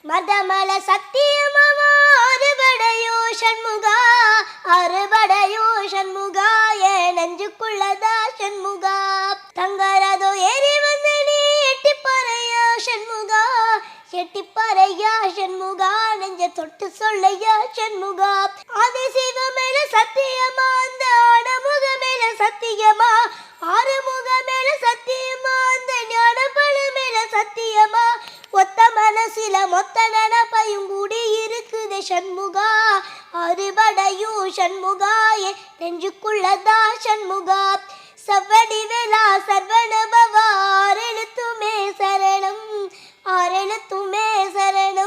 மதமல சத்தியமாவா அறுபடையோ சண்முகா, அறுபடையோ சண்முகா, என் நெஞ்சுக்குள்ளதா சண்முகா. தங்கரதோ ஏறி வந்து நீ எட்டிப்பாறையா சண்முகா, எட்டிப்பாறையா சண்முகா, நெஞ்ச தொட்டு சொல்லையா சண்முகா. ஆதி சிவ மேல சத்தியமா, அந்த ஆடமுக மேல சத்தியமா, ஆறுமுக மேல சத்தியமா, அந்த ஞானபல மேல சத்தியமா, ஒத்த மனசில மொத்த நனப்பையும் கூடி இருக்குது சண்முகா, அறுபடையும் சண்முகா, என் நெஞ்சுக்குள்ளதா சண்முகா. சவ்வடி வேளா சர்வணபவா, ஆறெழுத்துமே சரணம், ஆறெழுத்துமே சரணம்.